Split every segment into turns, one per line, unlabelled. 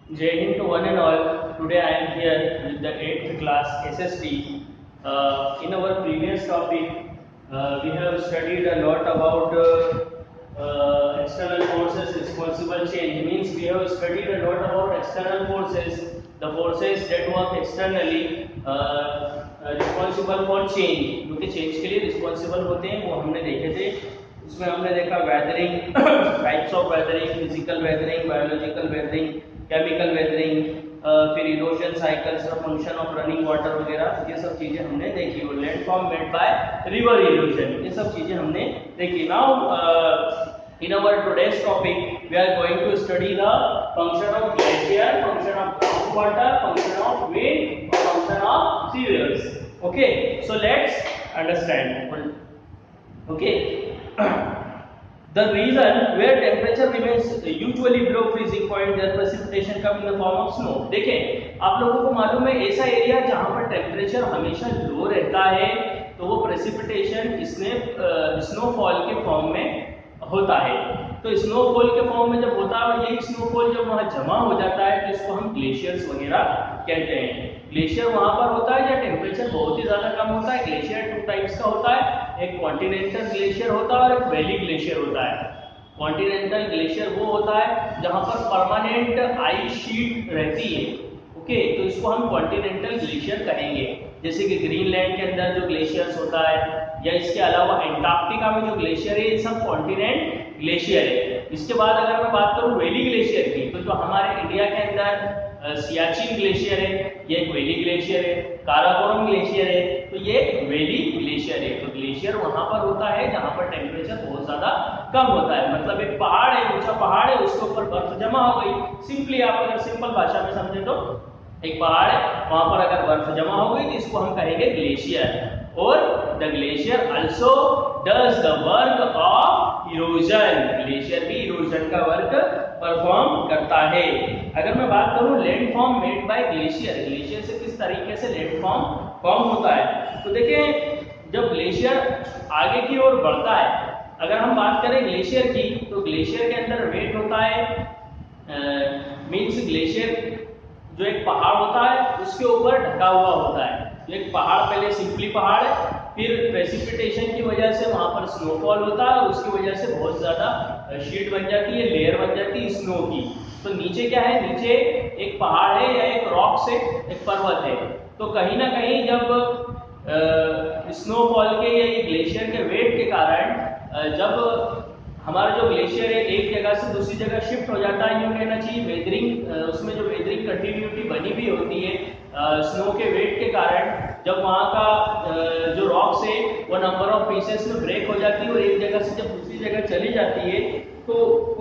Jai Hind to one and all. Today I am here with the 8th class SST. In our previous topic, we have studied a lot about external forces responsible change. Means we have studied a lot about external forces, the forces that work externally, responsible for change, जो कि change के लिए responsible होते हैं, वो हमने देखे थे. उसमें हमने देखा weathering, types of weathering, physical weathering, biological weathering, chemical weathering, फिर erosion cycles, function of running water वगैरह, ये सब चीजें हमने देखी. और landform made by river erosion, ये सब चीजें हमने देखी. Now in our today's topic we are going to study the function of glacier, function of groundwater, function of wind, or function of sewers. Okay, so let's understand. Okay. The region where temperature remains usually below freezing point, there precipitation come in the form of snow. देखें, आप लोगों को मालूम है ऐसा area जहां पर temperature हमेशा लो रहता है तो वो प्रेसिपिटेशन स्नोफॉल के फॉर्म में होता है. तो स्नोफॉल के फॉर्म में जब होता है, यही स्नोफॉल जब वहां जमा हो जाता है तो इसको हम ग्लेशियर्स वगैरह कहते हैं. ग्लेशियर वहां पर होता है जब टेम्परेचर बहुत ही ज्यादा कम होता है. ग्लेशियर टू टाइप्स का होता है, एक कॉन्टिनेंटल ग्लेशियर होता है और एक वैली ग्लेशियर होता है. कॉन्टिनेंटल ग्लेशियर वो होता है जहां पर परमानेंट आइस शीट रहती है. ओके, तो इसको हम कॉन्टिनेंटल ग्लेशियर कहेंगे. जैसे कि ग्रीनलैंड के अंदर जो ग्लेशियर्स होता है, या इसके अलावा अंटार्कटिका में जो ग्लेशियर है, ये सब कॉन्टिनेंट ग्लेशियर है. इसके बाद अगर मैं बात करूं वैली ग्लेशियर की, तो जो हमारे इंडिया के अंदर सियाचिन ग्लेशियर है, ये एक वैली ग्लेशियर है. काराकोरम ग्लेशियर है, तो ये एक वैली ग्लेशियर है. तो ग्लेशियर वहां पर होता है जहां पर टेम्परेचर बहुत ज्यादा कम होता है. मतलब एक पहाड़ है, ऊंचा पहाड़ है, उसके ऊपर बर्फ जमा हो गई. सिंपली आप अगर सिंपल भाषा में समझे तो एक पहाड़ है, वहां पर अगर बर्फ जमा हो गई तो इसको हम कहेंगे ग्लेशियर. और the glacier also does the work of erosion. Glacier भी इरोजन का वर्क परफॉर्म करता है. अगर मैं बात करूं landform made bye glacier, glacier से किस तरीके से लैंडफॉर्म फॉर्म होता है, तो देखिए जब ग्लेशियर आगे की ओर बढ़ता है, अगर हम बात करें ग्लेशियर की, तो ग्लेशियर के अंदर वेट होता है. मीन्स ग्लेशियर जो एक पहाड़ होता है उसके ऊपर ढका हुआ होता है. तो एक पहाड़ पहले सिंपली पहाड़ है, फिर प्रेसिपिटेशन की वजह से वहां पर स्नोफॉल होता है, उसकी वजह से बहुत ज्यादा शीट बन जाती है, लेयर बन जाती है स्नो की. तो नीचे क्या है, नीचे एक पहाड़ है या एक रॉक से एक पर्वत है. तो कहीं ना कहीं जब स्नोफॉल के या ग्लेशियर के वेट के कारण जब हमारा जो ग्लेशियर है एक जगह से दूसरी जगह शिफ्ट हो जाता है, यूं कहना चाहिए वेदरिंग, उसमें जो वेदरिंग कंटिन्यूटी बनी हुई होती है स्नो के वेट के कारण, जब वहाँ का जो रॉक्स है वो नंबर ऑफ पीसेस में ब्रेक हो जाती है और एक जगह से जब दूसरी जगह चली जाती है, तो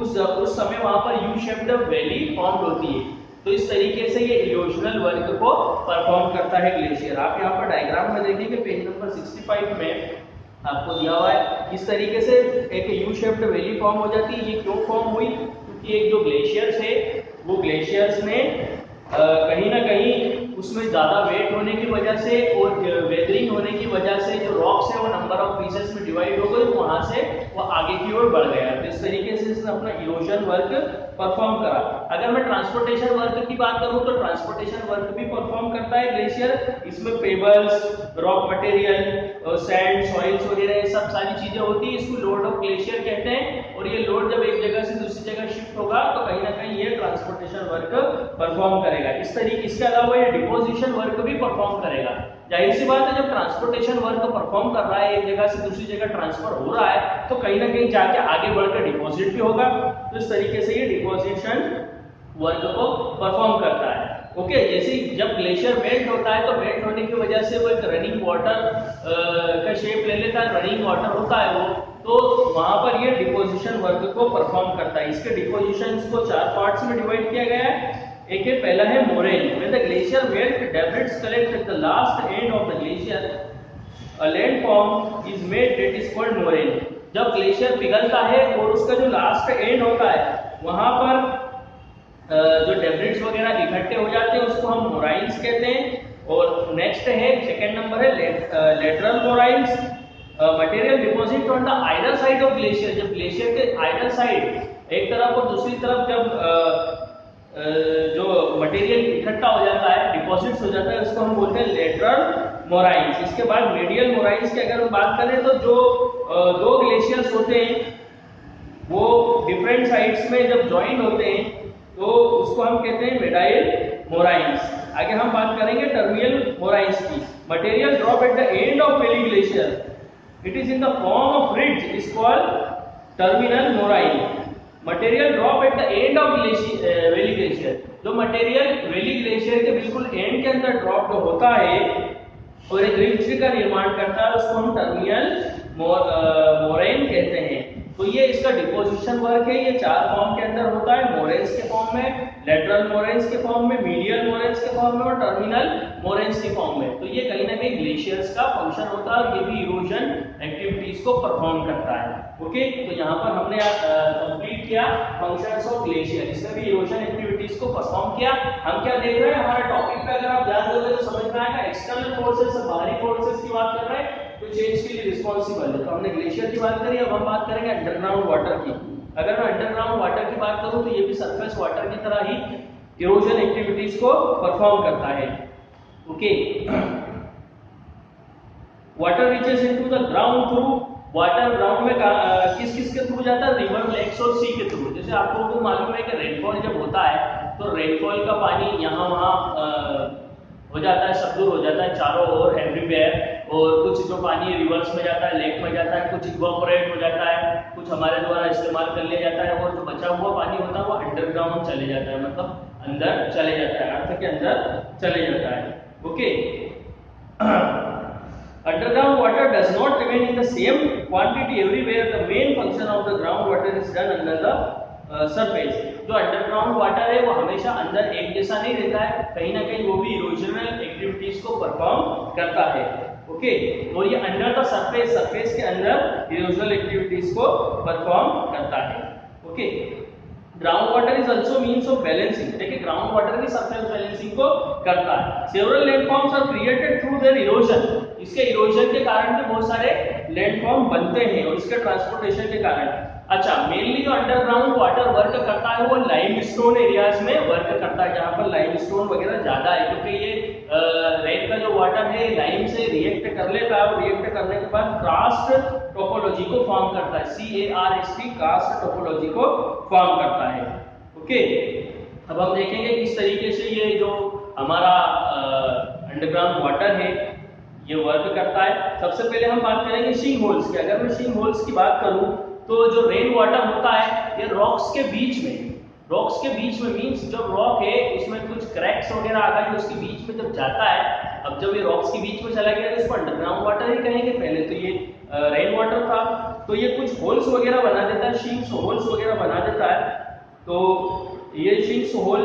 उस समय वहाँ पर यू शेप्ड वैली फॉर्म होती है. तो इस तरीके से ये इरोजनल वर्क को परफॉर्म करता है ग्लेशियर. आप यहाँ पर डायग्राम में देखेंगे पेज नंबर 65 में आपको दिया हुआ है. इस तरीके से एक यू शेप्ड वैली फॉर्म हो जाती है. ये क्यों फॉर्म हुई, क्योंकि एक जो ग्लेशियर्स है वो ग्लेशियर्स में कहीं ना कहीं उसमें ज्यादा वेट होने की वजह से और वेदरिंग होने की वजह से जो रॉक्स है वो नंबर ऑफ पीसेस में डिवाइड हो गए, वहां से वो आगे की ओर बढ़ गया. तो इस तरीके से इसने अपना इरोजन वर्क परफॉर्म करा. अगर मैं ट्रांसपोर्टेशन वर्क की बात करूं तो ट्रांसपोर्टेशन वर्क भी परफॉर्म करता है ग्लेशियर. इसमें pebbles, rock material, sand, soils वगैरह ये सब सारी चीजें होती है. इसको लोड ऑफ ग्लेशियर कहते हैं. और ये लोड जब एक जगह से दूसरी जगह शिफ्ट होगा तो कहीं ना कहीं ये ट्रांसपोर्टेशन वर्क परफॉर्म करेगा. इस तरीके इसके अलावा ये डिपोजिशन वर्क भी परफॉर्म करेगा. जाहिर सी बात है जब ट्रांसपोर्टेशन वर्क परफॉर्म कर रहा है, एक जगह से दूसरी जगह ट्रांसफर हो रहा है, तो कहीं ना कहीं जाके आगे बढ़कर डिपॉजिट भी होगा. तो इस तरीके से ये डिपोजिशन वर्क को परफॉर्म करता है. ओके, जैसे जब ग्लेशियर मेल्ट होता है तो मेल्ट होने की वजह से वो एक रनिंग वाटर का शेप ले लेता है, रनिंग वाटर होता है वो, तो वहां पर ये डिपोजिशन वर्क को परफॉर्म करता है. इसके डिपोजिशंस को 4 पार्ट्स में डिवाइड किया गया है. एक है, पहला है moraine. When the glacier melt, debris collect at the last end of the glacier, a landform is made that is called moraine. जब ग्लेशियर पिघलता है और उसका जो लास्ट एंड होता है वहां पर जो डेब्रिड्स वगैरह इकट्ठे हो जाते हैं उसको हम मोराइन्स कहते हैं. और नेक्स्ट है, सेकंड नंबर है lateral moraines. Material deposit on the idle side of glacier. जब ग्लेशियर के आइडल साइड एक तरफ और दूसरी तरफ जब जो मटेरियल इकट्ठा हो जाता है, डिपॉजिट्स हो जाता है, उसको हम बोलते हैं लेटरल मोराइंस। इसके बाद मीडियल मोराइंस की अगर हम बात करें तो जो दो ग्लेशियर्स होते हैं वो डिफरेंट साइड्स में जब ज्वाइन होते हैं तो उसको हम कहते हैं मेडाइल मोराइंस। आगे हम बात करेंगे टर्मिनल मोराइंस की। Material drop at the end of valley glacier, it is in the form of ridge, is called terminal moraine. Material drop at the end of valley glacier, जो मटेरियल वैली ग्लेशियर के बिल्कुल and के अंदर drop होता है और एक रिड्ज का निर्माण करता है, उसको हम टर्मिनल मोराइन कहते हैं। तो ये इसका डिपोजिशन वर्क है, ये चार फॉर्म के अंदर होता है, मोरेन्स के फॉर्म में, लेटरल मोरेन्स के फॉर्म में, मीडियल मोरेन्स के फॉर्म में और टर्मिनल मोरेन्स के फॉर्म में। तो ये कहीं ना कहीं ग्लेशियर्स का फंक्शन होता है और ये भी इरोजन एक्टिविटीज को परफॉर्म करता है। ओके, तो यहाँ पर हमने कंप्लीट किया फंक्शंस ऑफ ग्लेशियर, इसमें भी इरोजन एक्टिविटीज को परफॉर्म किया। हम क्या देख रहे हैं हमारे टॉपिक पे, अगर आप ध्यान दोगे तो समझ में आएगा, एक्सटर्नल फोर्सेस, बाहरी फोर्सेस की बात कर रहे हैं तो चेंज के लिए रिस्पॉन्सिबल है। तो हमने ग्लेशियर की बात करी, अब हम बात करेंगे अंडरग्राउंड वाटर की। अगर मैं अंडरग्राउंड वाटर की बात करूं तो ये भी सरफेस वाटर की तरह ही इरोजन एक्टिविटीज को परफॉर्म करता है। Okay, water reaches into the ground through, water ground में किस किस के थ्रू जाता है, रिवर, लेक्स और सी के थ्रू। जैसे आपको तो मालूम है कि रेनफॉल जब होता है तो रेनफॉल का पानी यहाँ वहाँ हो जाता है, सब दूर हो जाता है चारों ओर, एवरीवेयर। और कुछ जो पानी रिवर्स में जाता है, लेक में जाता है, कुछ इवोपोरेट हो जाता है, कुछ हमारे द्वारा इस्तेमाल कर लिया जाता है, और जो बचा हुआ पानी होता है वो अंडरग्राउंड चले जाता है, मतलब अंदर चले जाता है, अर्थ के अंदर चले जाता है। Okay, underground water does not remain in the same quantity everywhere. The main function of the groundwater is done under the surface. जो अंडरग्राउंड वाटर है वो हमेशा अंदर एक जैसा नहीं रहता है, कहीं ना कहीं वो भी इरोजनल एक्टिविटीज को परफॉर्म करता है। ओके, और ये अंडर द सरफेस, सरफेस के अंदर इरोजनल एक्टिविटीज को परफॉर्म करता है। Okay, ground water is also means of balancing. देखिए ग्राउंड वाटर भी सरफेस बैलेंसिंग को करता है। Several landforms are created through their erosion, इसके इरोजन के कारण भी बहुत सारे लैंडफॉर्म बनते हैं और इसके ट्रांसपोर्टेशन के कारण। अच्छा, मेनली जो अंडरग्राउंड वाटर वर्क करता है वो लाइमस्टोन एरियाज में वर्क करता है, जहां पर लाइमस्टोन वगैरह ज्यादा है, क्योंकि ये रेन का जो वाटर है लाइम से रिएक्ट कर लेता है और रिएक्ट करने के बाद कास्ट टोपोलॉजी को फॉर्म करता है, CARST, कास्ट टोपोलॉजी को फॉर्म करता है। ओके, अब हम देखेंगे किस तरीके से ये जो हमारा अंडरग्राउंड वाटर है ये वर्क करता है। सबसे पहले हम बात करेंगे सिंक होल्स की। अगर मैं सिंक होल्स की बात करूं तो जो रेन वाटर होता है ये रॉक्स के बीच में, रॉक्स के बीच में मींस जब रॉक है उसमें कुछ क्रैक्स वगैरह आ गए, उसके बीच में जब जाता है, अब जब ये रॉक्स के बीच में चला गया तो इसको अंडरग्राउंड वाटर ही कहेंगे। पहले तो ये रेन वाटर था, तो ये कुछ होल्स वगैरह बना देता है, सिंक्स होल्स वगैरह बना देता है। तो ये सिंक्स होल,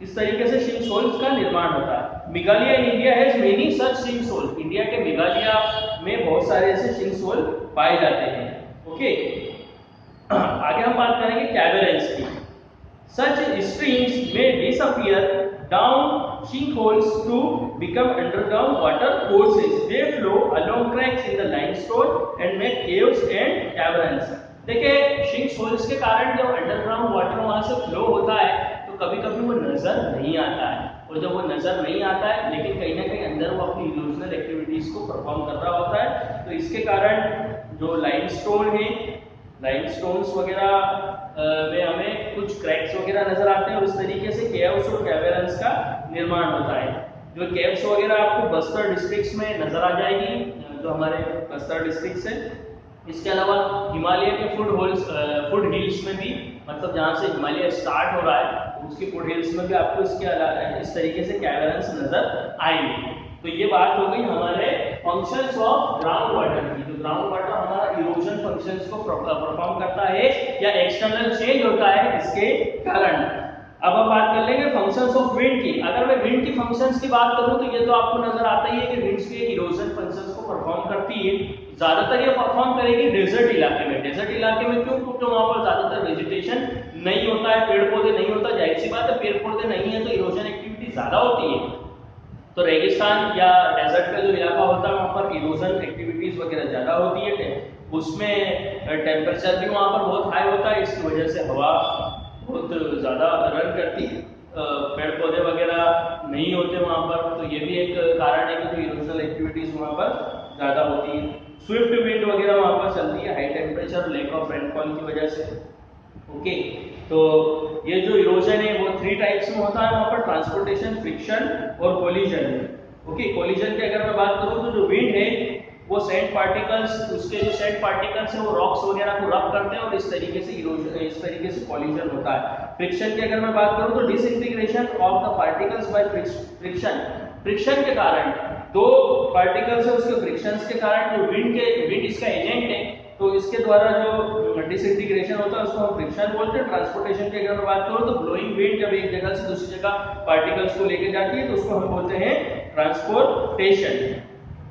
इस तरीके से सिंक्स होल्स का निर्माण होता है। Meghalaya in India has many such sinks hole, India के मेघालय में बहुत सारे ऐसे सिंक्स होल पाए जाते हैं। ओके, आगे हम बात करेंगे कैवर्न्स की। सच स्ट्रीम्स में disappear down sinkholes to become underground water courses. They flow along cracks in the limestone and make caves and caverns. देखिए sinkholes के कारण जब अंडरग्राउंड वाटर वहां से फ्लो होता है तो कभी-कभी वो नजर नहीं आता है, और जब वो नजर नहीं आता है लेकिन कहीं ना कहीं अंदर वो अपनी इल्यूजनल एक्टिविटीज को परफॉर्म कर रहा होता है, तो इसके कारण जो लाइमस्टोन है, लाइमस्टोन्स वगैरह में हमें कुछ क्रैक्स वगैरह नजर आते हैं और इस तरीके से केव्स और कैवर्न्स का निर्माण होता है। जो केव्स वगैरह आपको बस्तर डिस्ट्रिक्ट्स में नजर आ जाएगी, जो हमारे बस्तर डिस्ट्रिक्ट्स है। इसके अलावा हिमालय के फुट हिल्स में भी, मतलब जहाँ से हिमालय स्टार्ट हो रहा है उसके फुट हिल्स में भी आपको इस तरीके से कैवर्न्स नजर आएंगे। तो ये बात हो गई हमारे फंक्शंस ऑफ ग्राउंड वाटर की। तो ग्राउंड वाटर हमारा इरोजन फंक्शंस को परफॉर्म करता है या एक्सटर्नल चेंज होता है इसके कारण। अब हम बात कर लेंगे फंक्शंस ऑफ विंड की। अगर मैं विंड की फंक्शंस की बात करूं तो ये तो आपको नजर आता ही है कि विंड्स के इरोजन फंक्शंस को परफॉर्म करती है। ज्यादातर ये परफॉर्म करेगी डेजर्ट इलाके में। डेजर्ट इलाके में क्यों? क्योंकि वहां पर ज्यादातर वेजिटेशन नहीं होता है, पेड़ पौधे नहीं होता, जाहिर सी बात है पेड़ पौधे नहीं है तो इरोजन एक्टिविटी ज्यादा होती है। तो रेगिस्तान या डेजर्ट का जो इलाका होता है वहां पर इरोजन एक्टिविटीज वगैरह ज्यादा होती है, उसमें टेम्परेचर भी वहां पर बहुत हाई होता है, इसकी वजह से हवा बहुत ज्यादा रन करती है, पेड़ भी एक कारण है कि इरोजनल एक्टिविटीज वहाँ पर ज़्यादा होती है। स्विफ्ट विंड वगैरह वहाँ पर चलती है high temperature lake of rainfall की वजह से। ओके, तो ये जो इरोजन है वो 3 टाइप्स में होता है वहाँ पर, ट्रांसपोर्टेशन, फ्रिक्शन और कोलिजन। ओके, कोलिजन की अगर मैं बात करूँ तो जो विंड है वो सैंड पार्टिकल्स, उसके जो सैंड पार्टिकल्स है वो रॉक्स वगैरह को रब करते हैं और इस तरीके से इरोजन, इस तरीके से कोलिजन होता है। फ्रिक्शन की अगर मैं बात करूँ तो disintegration of the particles by friction. Friction के कारण दो पार्टिकल्स है उसके फ्रिक्शंस के कारण जो विंड इसका एजेंट है, तो इसके द्वारा जो डिसइंटीग्रेशन होता है उसको हम फ्रिक्शन बोलते हैं। ट्रांसपोर्टेशन की अगर मैं बात करूँ तो ब्लोइंग विंड जब एक जगह से दूसरी जगह पार्टिकल्स को लेके जाती है तो उसको हम बोलते हैं ट्रांसपोर्टेशन।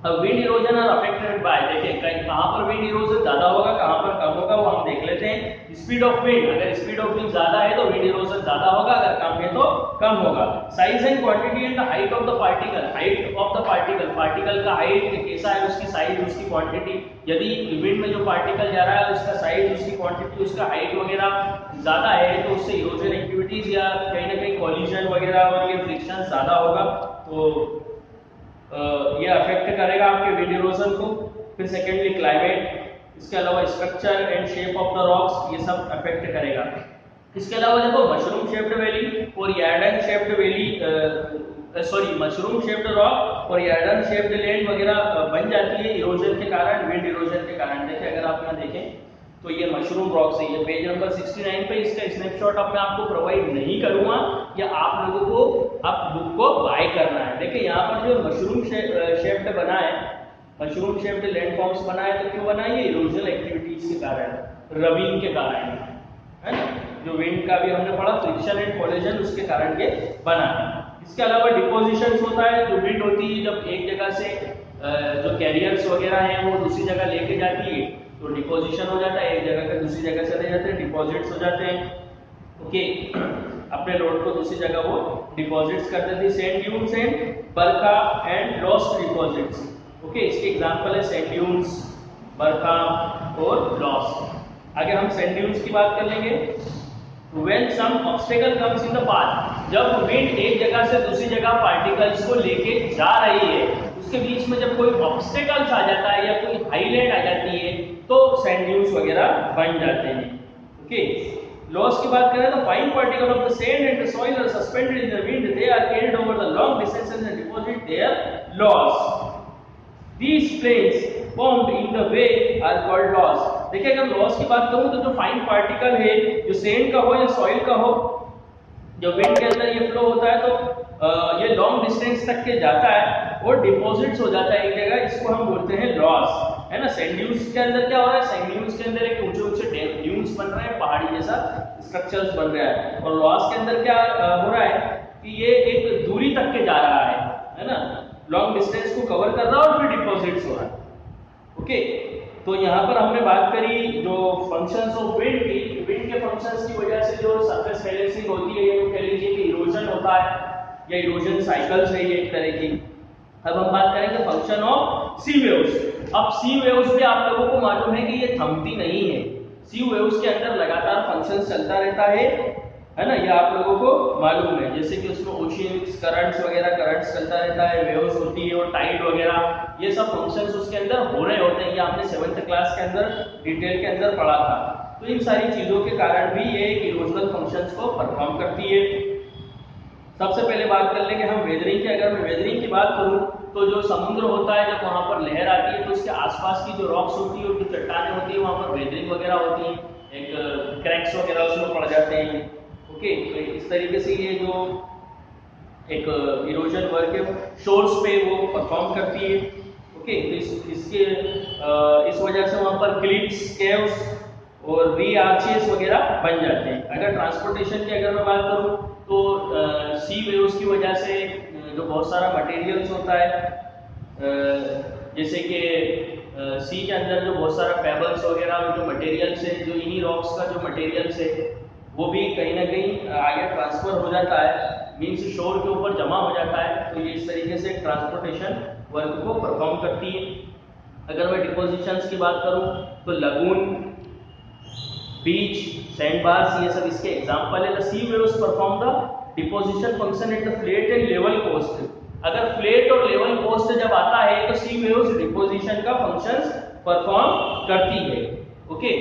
अब wind erosion are affected by, देखिए कहां पर विंड इरोजन ज्यादा होगा कहां पर कम होगा वो हम देख लेते हैं। स्पीड ऑफ विंड, अगर स्पीड ऑफ विंड ज्यादा है तो विंड इरोजन ज्यादा होगा, अगर कम है तो कम होगा। Size and quantity and the height of the particle, height of the particle, particle का हाइट कैसा है, उसकी साइज, उसकी क्वांटिटी, यदि विंड में जो पार्टिकल जा रहा है उसका साइज, उसकी क्वांटिटी, उसका हाइट वगैरह ज्यादा है तो उससे इरोजन एक्टिविटीज या कहीं ना कहीं कोलिजन वगैरह और ये फ्रिक्शन ज्यादा होगा, तो ये अफेक्ट करेगा आपके विंड इरोजन को। फिर सेकेंडली क्लाइमेट, इसके अलावा structure and shape of the rocks, ये सब अफेक्ट करेगा। इसके अलावा देखो मशरूम शेप्ड वैली और yardang shaped valley, mushroom shaped rock और यार्डन शेप्ड लैंड वगैरह बन जाती है इरोजन के कारण, विंड इरोजन के कारण। देखिए अगर आप यहाँ देखें तो ये मशरूम रॉक्स है, ये पेज नंबर 69 पे, इसका स्नैपशॉट अब मैं आपको प्रोवाइड नहीं करूंगा, या आप लोगों को आप बुक को बाय करना है। देखिए यहाँ पर जो मशरूम शेप्ड बना है, मशरूम शेप्ड लैंड फॉर्म्स बना है, तो क्यों बना है? ये इरोजनल एक्टिविटीज के कारण, रबिंग के कारण है ना, जो विंड का भी हमने पढ़ा, फ्रिक्शन एंड कोलिजन, उसके कारण ये बना है। इसके अलावा डिपोजिशन होता है, जो विंड होती है जब एक जगह से जो कैरियर्स वगैरह हैं वो दूसरी जगह लेके जाती है तो डिपोजिशन हो जाता है, एक जगह से दूसरी जगह चले जाते हैं, डिपॉजिट्स हो जाते हैं। ओके, अपने लोड को दूसरी जगह वो डिपॉजिट्स कर देती है। Sand dunes and Barkha and lost deposits. Okay, इसके एग्जांपल है सैंड ड्यून्स, बरखा और लॉस्ट। आगे हम सैंड ड्यून्स की बात कर लेंगे। When some obstacle comes in the path, जब विंड एक जगह से दूसरी जगह पार्टिकल्स को लेके जा रही है, उसके बीच में जब कोई ऑब्स्टेकल्स आ जाता है या कोई हाईलैंड आ जाती है तो सैंड ड्यून्स वगैरह बन जाते हैं। ओके, लॉस की बात करें तो fine particle of the sand and the soil are suspended in the wind, they are carried over the long distances and deposit their loss. These planes formed in the way are called loss। देखिए अगर loss की बात करूं तो जो fine particle है, जो sand का हो या सॉइल का हो, जो विंड के अंदर ये फ्लो होता है तो ये लॉन्ग डिस्टेंस तक के जाता है और डिपॉजिट्स हो जाता है एक जगह, इसको हम बोलते हैं लॉस, है ना। सैंड ड्यून्स के अंदर क्या हो रहा है? सैंड ड्यून्स के अंदर एक ऊंचे-ऊंचे ड्यून्स बन रहे हैं, पहाड़ी जैसा स्ट्रक्चर्स बन रहा है, और लॉस के अंदर क्या हो रहा है कि ये एक दूरी तक के जा रहा है ना, लॉन्ग डिस्टेंस को कवर कर रहा है और फिर डिपॉजिट्स हो रहा है। ओके, तो यहाँ पर हमने बात करी जो फंक्शंस ऑफ विंड की, विंड के फंक्शंस की वजह से जो सरफेस बैलेंसिंग होती है, ये कह लीजिए कि इरोजन होता है या इरोजन साइकिल्स है ये एक तरह की। अब हम बात करेंगे फंक्शन ऑफ सी वेव्स। अब सी वेव्स भी आप लोगों को मालूम है कि ये थमती नहीं है, सी वेव्स के अंदर लगातार फंक्शन चलता रहता है ना, ये आप लोगों को मालूम है। जैसे कि उसमें ओशियंस करंट्स वगैरह, करंट्स चलता रहता है, वेव्स होती है और टाइड वगैरह, ये सब फंक्शंस उसके अंदर हो रहे होते हैं। ये आपने 7th क्लास के अंदर डिटेल के अंदर पढ़ा था। तो इन सारी चीजों के कारण भी ये इरोजनल फंक्शंस को परफॉर्म करती है। सबसे पहले बात कर लेंगे हम वेदरिंग की। अगर मैं वेदरिंग की बात करूं तो जो समुद्र होता है, जब वहां पर लहर आती है तो उसके आसपास की जो रॉक्स होती है और जो चट्टानें होती है वहां पर वेदरिंग वगैरह होती है, एक क्रैक्स वगैरह उसमें पड़ जाते हैं। ओके, तो इस तरीके से ये जो एक इरोजन वर्क है शोर्स पे वो परफॉर्म करती है। ओके, तो इस वजह से वहां पर क्लिप्स, केव्स और री आर्चेस वगैरह बन जाते हैं। अगर ट्रांसपोर्टेशन की अगर मैं बात करूं तो सी वेव्स की वजह से जो बहुत सारा मटेरियल्स होता है, जैसे कि सी के अंदर जो बहुत सारा पेबल्स वगैरह जो मटेरियल्स है, जो इन्हीं रॉक्स का जो मटेरियल्स है वो भी कहीं ना कहीं आगे ट्रांसफर हो जाता है, मीन्स शोर के ऊपर जमा हो जाता है। तो ये इस तरीके से ट्रांसपोर्टेशन वर्क को परफॉर्म करती है। अगर मैं डिपोजिशंस की बात करूं तो लगून, बीच, सैंड बार्स, ये सब इसके एग्जांपल है। The sea waves perform the deposition function at the flat and level coast. अगर फ्लैट और लेवल कोस्ट जब आता है तो सी वेव्स डिपोजिशन का फंक्शंस परफॉर्म करती है। ओके,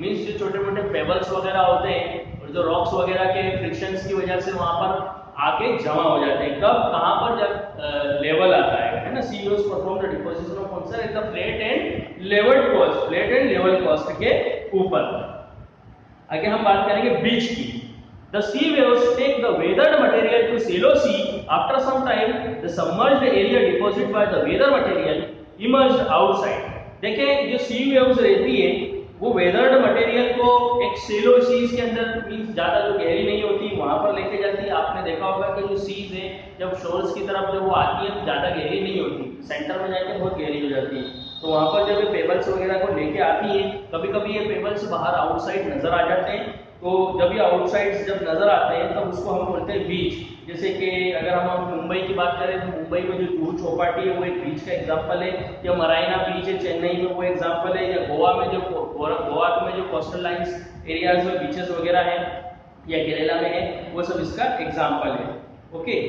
मींस जो छोटे मोटे पेबल्स वगैरह होते हैं और जो रॉक्स वगैरह के फ्रिक्शंस की वजह से वहां पर आके जमा हो जाते हैं, कब, कहां पर, जब लेवल आता है ना। Sea waves perform the deposition of function at the flat and levelled coast, flat and level coast के ऊपर। आगे हम बात करेंगे बीच की। The sea waves take the weathered material to shallow sea. After some time, the submerged area deposited by the weathered material emerged outside. देखें जो सी waves रहती है वो वेदर्ड मटेरियल को एक सेलो सीज के अंदर, मींस ज्यादा जो गहरी नहीं होती वहां पर लेके जाती है। आपने देखा होगा कि जो सीज है जब शोर्स की तरफ जब वो आती है तो ज्यादा गहरी नहीं होती, सेंटर में जाके बहुत गहरी हो जाती है। तो वहां पर जब ये पेबल्स वगैरह को लेके आती है, कभी कभी ये पेबल्स बाहर आउटसाइड नजर आ जाते हैं। तो जब ये आउटसाइड जब नजर आते हैं तब उसको हम बोलते हैं बीच। जैसे कि अगर हम मुंबई की बात करें तो मुंबई में जो जुहू चौपाटी है वो एक बीच का एग्जांपल है, या मराइना बीच है चेन्नई में वो एग्जांपल है, या गोवा में जो कोस्टल लाइंस एरियाज में बीचेस वगैरह हैं, या केरला में है, वो सब इसका एग्जांपल है। ओके,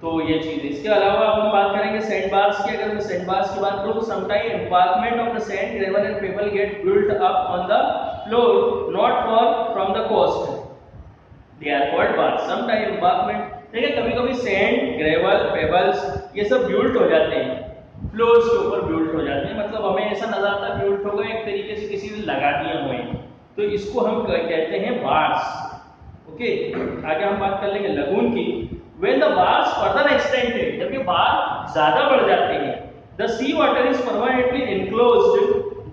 तो ये चीज है। इसके अलावा हम बात करेंगे सैंड बार्स की। अगर मैं सैंड बार्स की बात करूं तो sometime embankment of the sand, gravel and pebble get built up on the floor not for from the coast, they are called bars. Sometime embankment, देखिए कभी कभी सैंड, ग्रेवल, पेबल्स ये सब बिल्ट हो जाते हैं, फ्लोर्स के ऊपर बिल्ट हो जाते हैं, मतलब हमें ऐसा नजर आता है बिल्ट हो गए एक तरीके से किसी ने लगा दिया हुए, तो इसको हम कहते हैं बार्स। ओके, आगे हम बात कर लेंगे लगून की। When the bars further extended, जब ये बार ज्यादा बढ़ जाते हैं, the sea water is permanently enclosed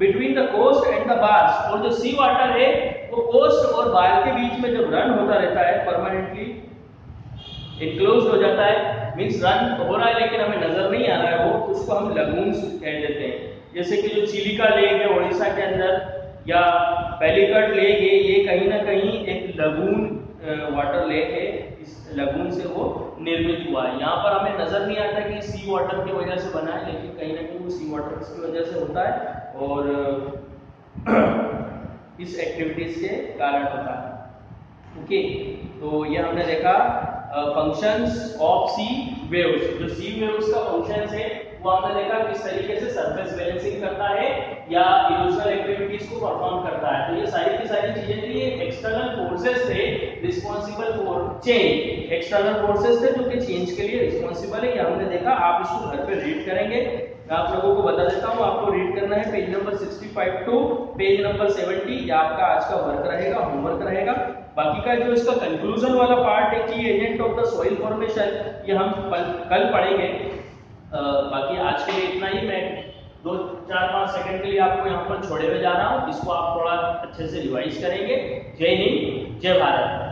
between the coast and the bars, और जो सी वाटर है वो कोस्ट और बार के बीच में जब रन होता रहता है परमानेंटली इनक्लोज हो जाता है, मींस रन हो रहा है लेकिन हमें नजर नहीं आ रहा है वो, उसको हम लगून्स कह देते हैं। जैसे कि जो चिलिका लेक है उड़ीसा के अंदर, या पैलीकट लेक है, ये कहीं ना कहीं एक लगून वाटर लेक है, इस लगून से वो निर्मित हुआ है। यहाँ पर हमें नजर नहीं आता कि सी वाटर की वजह से बना है, लेकिन कहीं ना कहीं वो सी वाटर की वजह से होता है और इस एक्टिविटीज के कारण होता है। ओके, तो ये हमने देखा फंक्शंस ऑफ सी वेव्स। जो सी वेव्स का फंक्शंस है वो हमने देखा किस तरीके से सरफेस बैलेंसिंग करता है या इल्यूजनल एक्टिविटीज को परफॉर्म करता है। तो ये सारी की सारी चीजें थी, ये एक्सटर्नल फोर्सेस थे responsible for change, external forces थे जो कि चेंज के लिए रिस्पांसिबल है। ये हमने देखा, आप इसको घर पे रीड करेंगे, मैं आप लोगों को बता देता हूँ, आपको रीड करना है page number 65 to page number 70, ये आपका आज का वर्क रहेगा, होमवर्क रहेगा। बाकी का जो इसका कंक्लूजन वाला पार्ट है कि agent of the soil formation, ये हम कल पढ़ेंगे। बाकी आज के लिए इतना ही। मैं 2-4-5 सेकंड के लिए आपको यहाँ पर छोड़े हुए जा रहा हूँ, इसको आप थोड़ा अच्छे से रिवाइज करेंगे। जय हिंद, जय भारत।